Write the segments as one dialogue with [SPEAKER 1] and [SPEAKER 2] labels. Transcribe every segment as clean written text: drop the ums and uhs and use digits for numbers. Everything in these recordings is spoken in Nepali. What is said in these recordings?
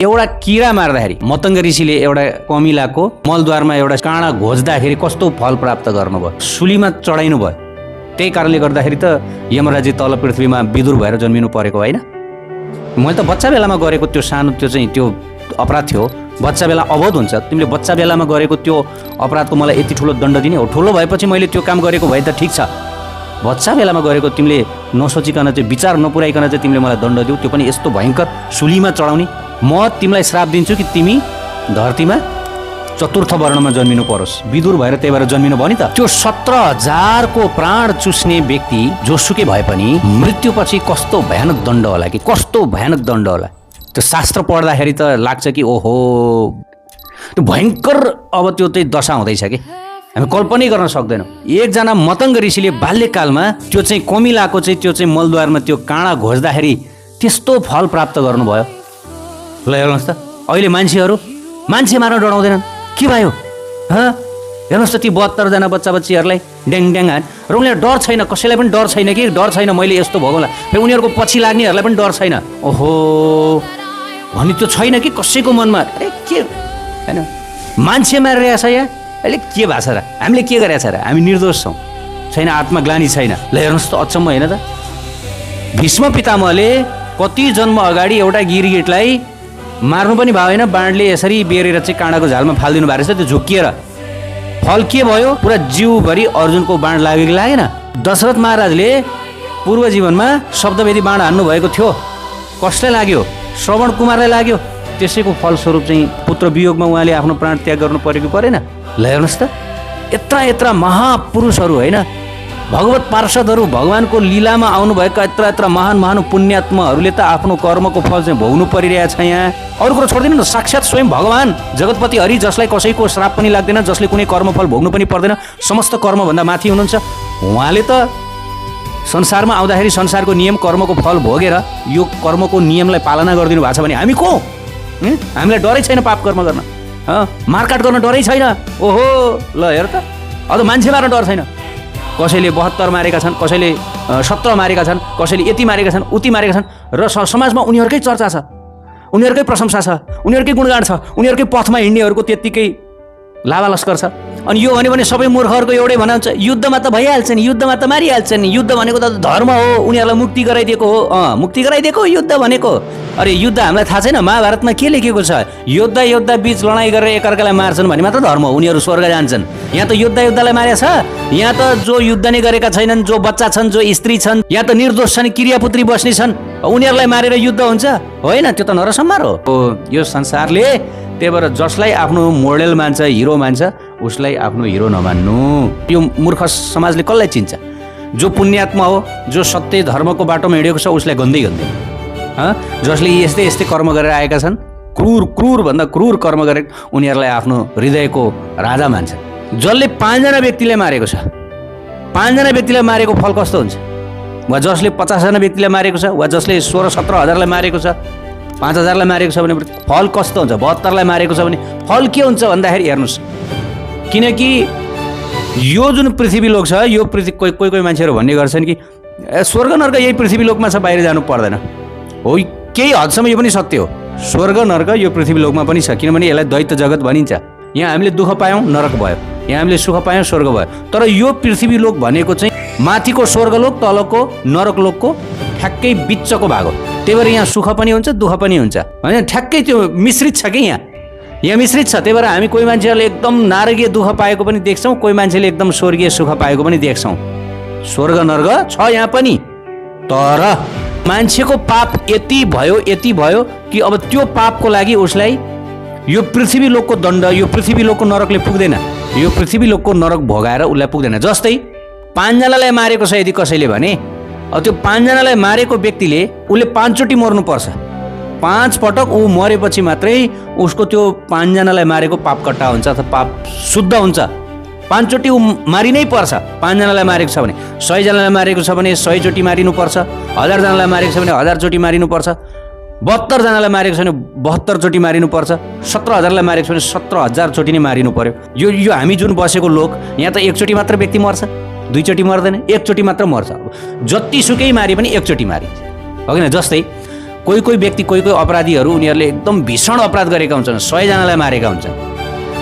[SPEAKER 1] एउटा किरा मार्दाखेरि मतङ्ग ऋषिले एउटा कमिलाको मलद्वारमा एउटा काँडा घोज्दाखेरि कस्तो फल प्राप्त गर्नुभयो, सुलीमा चढाइनु भयो। त्यही कारणले गर्दाखेरि त यमराजी तल पृथ्वीमा विदुर भएर जन्मिनु परेको होइन। मैले त बच्चा बेलामा गरेको त्यो सानो त्यो अपराध थियो। बच्चा बेला अवध हुन्छ, तिमीले बच्चा बेलामा गरेको त्यो अपराधको मलाई यति ठुलो दण्ड दिने हो? ठुलो भएपछि मैले त्यो काम गरेको भए त ठिक छ, बच्चा बेलामा गरेको तिमीले नसोचिकन चाहिँ विचार नपुर्याइकन चाहिँ तिमीले मलाई दण्ड दिऊ, त्यो पनि यस्तो भयङ्कर सुलीमा चढाउने। म तिमीलाई श्राप दिन्छु कि तिमी धरतीमा चतुर्थ वर्णमा जन्मिनु परोस्। विदुर भएर त्यही भएर जन्मिनु भयो नि त। त्यो 17,000 को प्राण चुस्ने व्यक्ति जोसुकै भए पनि मृत्युपछि कस्तो भयानक दण्ड होला कि कस्तो भयानक दण्ड होला। त्यो शास्त्र पढ्दाखेरि त लाग्छ कि ओहो त्यो भयङ्कर अब त्यो चाहिँ दशा हुँदैछ कि हामी कल्पनै गर्न सक्दैनौँ। एकजना मतङ्ग ऋषिले बाल्यकालमा त्यो चाहिँ कमिलाको चाहिँ त्यो चाहिँ मलद्वारमा त्यो काँडा घोज्दाखेरि त्यस्तो फल प्राप्त गर्नुभयो। ल हेर्नुहोस् त अहिले मान्छे मार्न डराउँदैनन्, के भयो? हेर्नुहोस् त ती 72 जना बच्चा बच्चीहरूलाई ड्याङ हान र उनीहरू डर छैन, कसैलाई पनि डर छैन कि डर छैन मैले यस्तो भोगौँला, फेरि उनीहरूको पछि लाग्नेहरूलाई पनि डर छैन। ओहो भने त्यो छैन कि कसैको मनमा अरे के होइन मान्छे मारिरहेको छ यहाँ अहिले के भएको छ र, हामीले के गरेको छ र, हामी निर्दोष छौँ, छैन आत्मग्लानी छैन। ल हेर्नुहोस् त अचम्म होइन त, भीष्म पितामहले कति जन्म अगाडि एउटा गिरगिटलाई मार्नु पनि भयो होइन, बाणले यसरी बेरेर चाहिँ काँडाको झालमा फालिदिनु भएको रहेछ, त्यो झुक्किएर फल के भयो, पुरा जिउभरि अर्जुनको बाण लाग्यो कि लागेन? दशरथ महाराजले पूर्व जीवनमा शब्दवेदी बाण हान्नु भएको थियो, कसलाई लाग्यो? श्रवण कुमारलाई लाग्यो। त्यसैको फलस्वरूप चाहिँ पुत्र वियोगमा उहाँले आफ्नो प्राण त्याग गर्नु पर्यो कि परेन? ल हेर्नुहोस् त यत्रा महापुरुषहरू होइन, भगवत पार्षदहरू, भगवानको लीलामा आउनुभएका यत्र महान पुण्यात्माहरूले त आफ्नो कर्मको फल चाहिँ भोग्नु परिरहेछ। यहाँ अरू कुरो छोडिदिनु न, साक्षात् स्वयं भगवान जगतपति हरि जसलाई कसैको श्राप पनि लाग्दैन, जसले कुनै कर्मफल भोग्नु पनि पर्दैन, समस्त कर्मभन्दा माथि हुनुहुन्छ, उहाँले त संसारमा आउँदाखेरि संसारको नियम कर्मको फल भोगेर यो कर्मको नियमलाई पालना गरिदिनु भएको छ भने हामी को? हामीलाई डरै छैन पाप कर्म गर्न, मारकाट गर्न डरै छैन। ओहो ल हेर त अब मान्छे मार्न डर छैन। कसैले 72 मारेका छन्, कसैले 17 मारेका छन्, कसैले यति मारेका छन्, उति मारेका छन् र समाजमा उनीहरूकै चर्चा छ, उनीहरूकै प्रशंसा छ, उनीहरूकै गुणगान छ, उनीहरूकै पथमा हिँड्नेहरूको त्यत्तिकै लावालस्कर छ। अनि यो भन्यो भने सबै मूर्खहरूको एउटै भनाइ हुन्छ, युद्धमा त भइहाल्छ नि, युद्धमा त मारिहाल्छ नि, युद्ध भनेको त धर्म हो, उनीहरूलाई मुक्ति गराइदिएको हो, मुक्ति गराइदिएको युद्ध भनेको। अरे युद्ध हामीलाई थाहा छैन, महाभारतमा के लेखेको छ? योद्धा बीच लडाइँ गरेर एकअर्कालाई मार्छन् भने मात्र धर्म हो, उनीहरू स्वर्ग जान्छन्। यहाँ त योद्धालाई मारेको छ, यहाँ त जो युद्ध नै गरेका छैनन्, जो बच्चा छन्, जो स्त्री छन्, यहाँ त निर्दोष छन्, क्रियापुत्री बस्ने छन्, उनीहरूलाई मारेर युद्ध हुन्छ? होइन, त्यो त नरसंहार हो। यो संसारले त्यही भएर जसलाई आफ्नो मोडेल मान्छ, हिरो मान्छ, उसलाई आफ्नो हिरो नमान्नु। यो मूर्ख समाजले कसलाई चिन्छ? जो पुण्यात्मा हो, जो सत्य धर्मको बाटोमा हिँडेको छ उसलाई गन्दै जसले यस्तै कर्म गरेर आएका छन्, क्रूर भन्दा क्रूर कर्म गरेर उनीहरूलाई आफ्नो हृदयको राजा मान्छ। जसले 5 जना व्यक्तिलाई मारेको छ, 5 जना व्यक्तिलाई मारेको फल कस्तो हुन्छ? वा जसले 50 जना व्यक्तिलाई मारेको छ, वा जसले 16-17 हजारलाई मारेको छ, 5,000लाई मारेको छ भने फल कस्तो हुन्छ? 72लाई मारेको छ भने फल के हुन्छ भन्दाखेरि हेर्नुहोस्, किनकि यो जुन पृथ्वी लोक छ, यो कोही मान्छेहरू भन्ने गर्छन् कि स्वर्ग नर्क यही पृथ्वी लोकमा छ, बाहिर जानु पर्दैन। हो, केही हदसम्म यो पनि सत्य हो, स्वर्ग नर्क यो पृथ्वी लोकमा पनि छ, किनभने यसलाई दैत्य जगत भनिन्छ। यहाँ हामीले दुःख पायौँ नरक भयो, यहाँ हामीले सुख पायौँ स्वर्ग भयो। तर यो पृथ्वी लोक भनेको चाहिँ माथिको स्वर्गलोक, तलको नरकलोकको ठ्याक्कै बिचको भाग हो। त्यही भएर यहाँ सुख पनि हुन्छ, दुःख पनि हुन्छ, होइन ठ्याक्कै त्यो मिश्रित छ कि यहाँ मिश्रित छ। त्यही भएर हामी कोही मान्छेहरूले एकदम नारकीय दुःख पाएको पनि देख्छौँ, कोही मान्छेले एकदम स्वर्गीय सुख पाएको पनि देख्छौँ। स्वर्ग नर्क छ यहाँ पनि, तर मान्छेको पाप यति भयो कि अब त्यो पापको लागि उसलाई यो पृथ्वी लोकको दण्ड, यो पृथ्वी लोकको नरकले पुग्दैन, यो पृथ्वी लोकको नरक भोगाएर उसलाई पुग्दैन। जस्तै 5 जनालाई मारेको छ यदि कसैले भने, त्यो 5 जनालाई मारेको व्यक्तिले उसले 5 चोटि मर्नुपर्छ, 5 पटक ऊ मरेपछि मात्रै उसको त्यो 5 जनालाई मारेको पाप कट्टा हुन्छ अथवा पाप शुद्ध हुन्छ। 5 चोटि ऊ मारिनै पर्छ। 5 जनालाई मारेको छ भने, 100 जनालाई मारेको छ भने 100 चोटि मारिनुपर्छ, 1000 जनालाई मारेको छ भने 1000 चोटि मारिनुपर्छ, 72 जनालाई मारेको छ भने 72 चोटि मारिनुपर्छ, 17,000लाई मारेको छ भने 17,000 चोटि नै मारिनु पर्यो। यो हामी जुन बसेको लोक, यहाँ त एकचोटि मात्र व्यक्ति मर्छ, 2 चोटि मर्दैन, 1 चोटि मात्र मर्छ। जतिसुकै मारे पनि 1 चोटि मारिन्छ, हो किन? जस्तै कोही कोही व्यक्ति कोही कोही अपराधीहरू उनीहरूले एकदम भीषण अपराध गरेका हुन्छन्, 100 जनालाई मारेका हुन्छन्,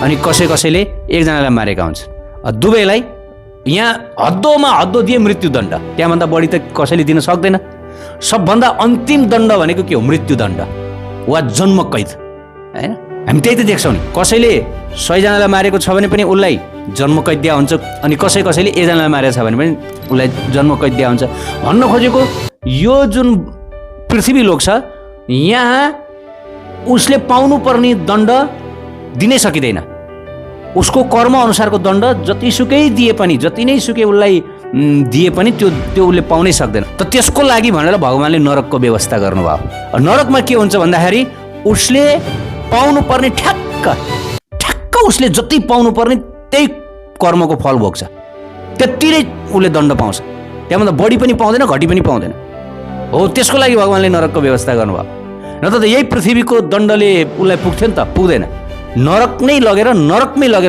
[SPEAKER 1] अनि कसैले 1 जनालाई मारेका हुन्छन्। दुवैलाई यहाँ हद्दोमा हद्दो दिए मृत्युदण्ड, त्यहाँभन्दा बढी त कसैले दिन सक्दैन। सबभन्दा अन्तिम दण्ड भनेको के हो? मृत्युदण्ड वा जन्म कैद, होइन? हामी त्यही त देख्छौँ नि, कसैले 100 जनालाई मारेको छ भने पनि उसलाई जन्म कैद दिया हुन्छ, अनि कसैले 1 जनालाई मारेको छ भने पनि उसलाई जन्म कैद दिया हुन्छ। भन्न खोजेको यो जुन पृथ्वी लोक छ यहाँ उसले पाउनुपर्ने दण्ड दिनै सकिँदैन। उसको कर्म अनुसारको दण्ड जतिसुकै दिए पनि, जति नै सुकै उसलाई दिए पनि त्यो उसले पाउनै सक्दैन। त त्यसको लागि भनेर भगवान्ले नरकको व्यवस्था गर्नुभयो। नरकमा के हुन्छ भन्दाखेरि उसले पाउनुपर्ने ठ्याक्क उसले जति पाउनुपर्ने त्यही कर्मको फल भोग्छ, त्यति नै उसले दण्ड पाउँछ, त्यहाँभन्दा बढी पनि पाउँदैन, घटी पनि पाउँदैन। हो, त्यसको लागि भगवान्ले नरकको व्यवस्था गर्नुभयो। न त यही पृथ्वीको दण्डले उसलाई पुग्थ्यो नि त, पुग्दैन। नरकमै लगेर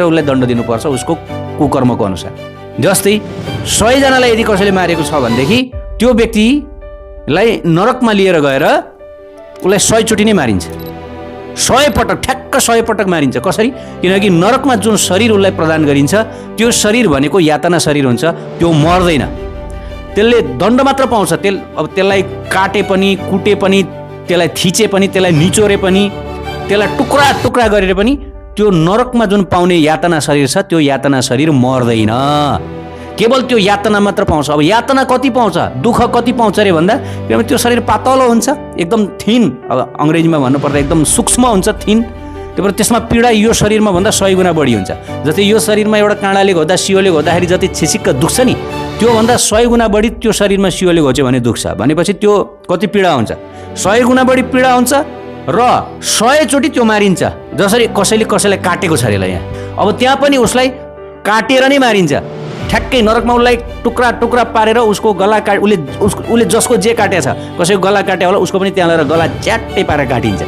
[SPEAKER 1] उसलाई दण्ड दिनुपर्छ उसको कुकर्मको अनुसार। जस्तै 100 जनालाई यदि कसैले मारेको छ भनेदेखि त्यो व्यक्तिलाई नरकमा लिएर गएर उसलाई 100 चोटि नै मारिन्छ, 100 पटक, ठ्याक्क 100 पटक मारिन्छ। कसरी? किनकि नरकमा जुन शरीर उसलाई प्रदान गरिन्छ त्यो शरीर भनेको यातना शरीर हुन्छ, त्यो मर्दैन, त्यसले दण्ड मात्र पाउँछ। अब त्यसलाई काटे पनि, कुटे पनि, त्यसलाई थिचे पनि, त्यसलाई निचोरे पनि, त्यसलाई टुक्रा टुक्रा गरेर पनि त्यो नरकमा जुन पाउने यातना शरीर छ त्यो यातना शरीर मर्दैन, केवल त्यो यातना मात्र पाउँछ। अब यातना कति पाउँछ, दुःख कति पाउँछ अरे भन्दा किनभने त्यो शरीर पातलो हुन्छ, एकदम थिन, अब अङ्ग्रेजीमा भन्नुपर्दा एकदम सूक्ष्म हुन्छ, थिन। त्यही भएर त्यसमा पीडा यो शरीरमा भन्दा 100 गुणा बढी हुन्छ। जस्तै यो शरीरमा एउटा काँडाले घोद्दा, सियोले घोद्दाखेरि जति छिसिक्क दुख्छ नि, त्योभन्दा 100 गुणा बढी त्यो शरीरमा सियोले घोच्यो भने दुख्छ। भनेपछि त्यो कति पीडा हुन्छ, 100 गुणा बढी पीडा हुन्छ र 100 चोटि त्यो मारिन्छ। जसरी कसैलाई काटेको छ अरे यहाँ, अब त्यहाँ पनि उसलाई काटेर नै मारिन्छ। ठ्याक्कै नरकमा उसलाई टुक्रा टुक्रा पारेर उसको गला उसले जसको जे काटेको छ, कसैको गला काट्यो होला उसको पनि त्यहाँ लगेर गला च्याट्टै पारेर काटिन्छ।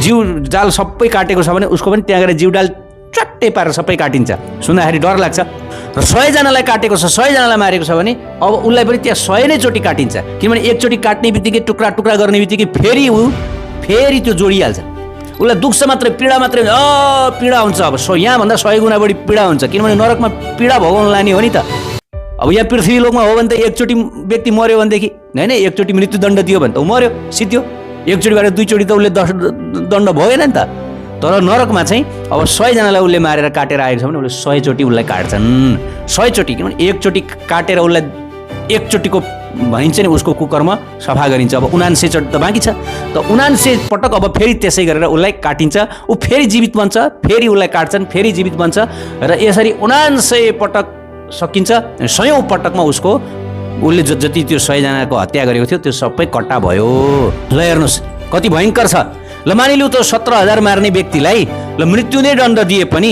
[SPEAKER 1] जिउ जाल सबै काटेको छ भने उसको पनि त्यहाँ गएर जिउ डाल च्याट्टै पारेर सबै काटिन्छ। सुन्दाखेरि डर लाग्छ। र 100 जनालाई काटेको छ, 100 जनालाई मारेको छ भने अब उसलाई पनि त्यहाँ 100 नै चोटि काटिन्छ। किनभने एकचोटि काट्ने बित्तिकै, टुक्रा टुक्रा गर्ने बित्तिकै फेरि त्यो जोडिहाल्छ। उसलाई दुख्छ मात्रै, पीडा मात्रै, पीडा हुन्छ। अब यहाँभन्दा 100 गुणा बढी पीडा हुन्छ, किनभने नरकमा पीडा भोगाउन लाने हो नि त। अब यहाँ पृथ्वी लोकमा हो भने त एकचोटि व्यक्ति मर्यो भनेदेखि, होइन, एकचोटि मृत्युदण्ड दियो भने त ऊ मर्यो, सिद्धियो। एकचोटि भएर 2 चोटि त उसले दण्ड भोगेन नि त। तर नरकमा चाहिँ अब 100 जनालाई उसले मारेर काटेर आएको छ भने उसले 100 चोटि उसलाई काट्छन्, 100 चोटि। किनभने एकचोटि काटेर उसलाई एकचोटिको भनिन्छ नि उसको कुकर्म सफा गरिन्छ। अब 79 चोटि त बाँकी छ, त 79 पटक अब फेरि त्यसै गरेर उसलाई काटिन्छ। ऊ फेरि जीवित बन्छ, फेरि उसलाई काट्छन्, फेरि जीवित बन्छ, र यसरी 79 पटक सकिन्छ। 100औं पटकमा उसले जति त्यो 100 जनाको हत्या गरेको थियो त्यो सबै कट्टा भयो। ल हेर्नुहोस् कति भयङ्कर छ। ल मानिलिउँ त 17,000 मार्ने व्यक्तिलाई ल मृत्यु नै दण्ड दिए पनि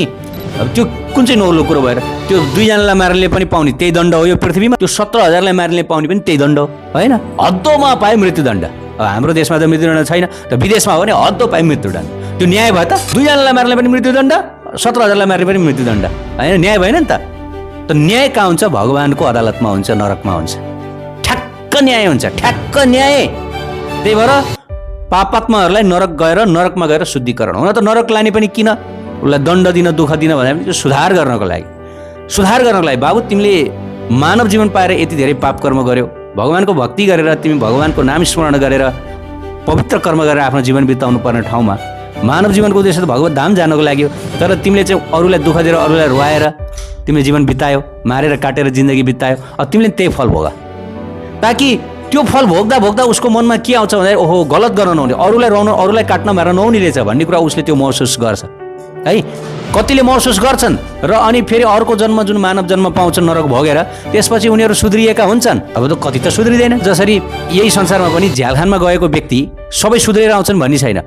[SPEAKER 1] अब त्यो कुन चाहिँ नौलो कुरो भएर त्यो 2 जनालाई मार्नेले पनि पाउने त्यही दण्ड हो यो पृथ्वीमा, त्यो 17,000लाई मार्नेले पाउने पनि त्यही दण्ड हो, होइन? हद्दोमा पाए मृत्युदण्ड। अब हाम्रो देशमा त मृत्युदण्ड छैन, त विदेशमा हो भने हद्दो पाए मृत्युदण्ड। त्यो न्याय भयो त? 2 जनालाई मार्ने पनि मृत्युदण्ड, 17,000लाई मार्ने पनि मृत्युदण्ड, होइन? न्याय भएन नि त? त न्याय कहाँ हुन्छ? भगवानको अदालतमा हुन्छ, नरकमा हुन्छ। ठ्याक्क न्याय हुन्छ, ठ्याक्क न्याय। त्यही भएर पापात्माहरूलाई नरकमा गएर शुद्धिकरण। हुन त नरक लाने पनि किन? उसलाई दण्ड दिन, दुःख दिन भने पनि त्यो सुधार गर्नको लागि। बाबु तिमीले मानव जीवन पाएर यति धेरै पाप कर्म गर्यौ, भगवानको भक्ति गरेर, तिमी भगवानको नाम स्मरण गरेर, पवित्र कर्म गरेर आफ्नो जीवन बिताउनु पर्ने ठाउँमा मानव जीवनको उद्देश्य त भगवत धाम जानको लागि हो। तर तिमीले चाहिँ अरूलाई दुःख दिएर, अरूलाई रुवाएर तिमीले जीवन बितायौ, मारेर काटेर जिन्दगी बितायौ। अब तिमीले त्यही फल भोगा, ताकि त्यो फल भोग्दा उसको मनमा के आउँछ भन्दाखेरि ओहो गलत गर्न नहुने, अरूलाई काट्न मार्न नहुने रहेछ भन्ने कुरा उसले त्यो महसुस गर्छ है। कतिले महसुस गर्छन् र अनि फेरि अर्को जन्म जुन मानव जन्म पाउँछन् नरक भोगेर, त्यसपछि उनीहरू सुध्रिएका हुन्छन्। अब त कति त सुध्रिँदैन। जसरी यही संसारमा पनि झ्यालखानमा गएको व्यक्ति सबै सुध्रेर आउँछन् भन्ने छैन,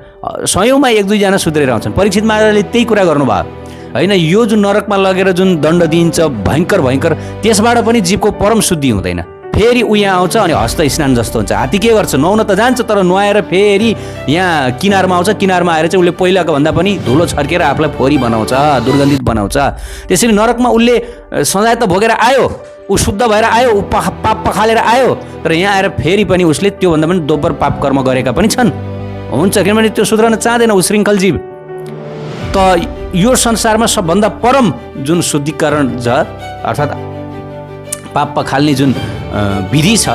[SPEAKER 1] 100औंमा 1-2 जना सुध्रेर आउँछन्। परीक्षित महाराजले त्यही कुरा गर्नुभयो, होइन? यो जुन नरकमा लगेर जुन दण्ड दिइन्छ भयङ्कर, त्यसबाट पनि जीवको परम शुद्धि हुँदैन। फेरि ऊ यहाँ आउँछ अनि हस्त स्नान जस्तो हुन्छ। हात्ती के गर्छ? नुहाउन त जान्छ, तर नुहाएर फेरि यहाँ किनारमा आउँछ। किनारमा आएर चाहिँ उसले पहिलाको भन्दा पनि धुलो छर्केर आफूलाई फोहोरी बनाउँछ, दुर्गन्धित बनाउँछ। त्यसरी नरकमा उसले सजाय त भोगेर आयो, ऊ शुद्ध भएर आयो, ऊ पाप पखालेर आयो, तर यहाँ आएर फेरि पनि उसले त्योभन्दा पनि दोब्बर पाप कर्म गरेका पनि छन्। हुन्छ, किनभने त्यो सुध्रन चाहँदैन ऊ श्रृङ्खल जीव। त यो संसारमा सबभन्दा परम जुन शुद्धिकरण छ अर्थात् पाप पखाल्ने जुन विधि छ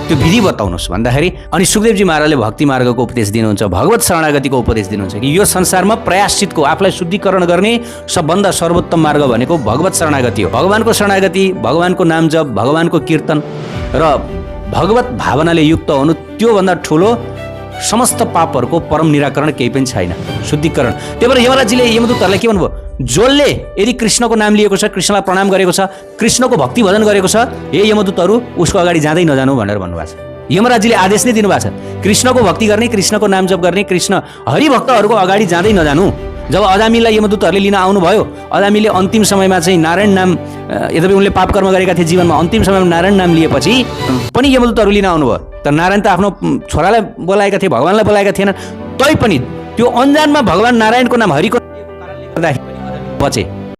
[SPEAKER 1] त्यो विधि बताउनुहोस् भन्दाखेरि अनि सुखदेवजी महाराजले भक्ति मार्गको उपदेश दिनुहुन्छ, भगवत शरणागतिको उपदेश दिनुहुन्छ कि यो संसारमा प्रायश्चितको आफूलाई शुद्धिकरण गर्ने सबभन्दा सर्वोत्तम मार्ग भनेको भगवत शरणागति हो। भगवानको शरणागति, भगवानको नाम जप, भगवानको कीर्तन र भगवत भावनाले युक्त हुनु, त्योभन्दा ठुलो समस्त पापहरूको परम निराकरण केही पनि छैन, शुद्धिकरण। त्यही भएर यमराजजीले यमदूतहरूलाई के भन्नुभयो, जसले यदि कृष्णको नाम लिएको छ, कृष्णलाई प्रणाम गरेको छ, कृष्णको भक्ति भजन गरेको छ, हे यमदूतहरू उसको अगाडि जाँदै नजानु भनेर भन्नुभएको छ। यमराजजीले आदेश नै दिनुभएको छ, कृष्णको भक्ति गर्ने, कृष्णको नाम जप गर्ने, कृष्ण हरिभक्तहरूको अगाडि जाँदै नजानु। जब अजामिललाई यमदूतहरूले लिन आउनुभयो, अजामिलले अन्तिम समयमा चाहिँ नारायण नाम, यद्यपि उनले पाप कर्म गरेका थिए जीवनमा, अन्तिम समयमा नारायण नाम लिएपछि पनि यमदूतहरू लिन आउनुभयो। तर नारायण त आफ्नो छोरालाई बोलाएका थिए, भगवान्लाई बोलाएका थिएनन्। तैपनि त्यो अन्जानमा भगवान् नारायणको नाम हरिको गर्दाखेरि बचे।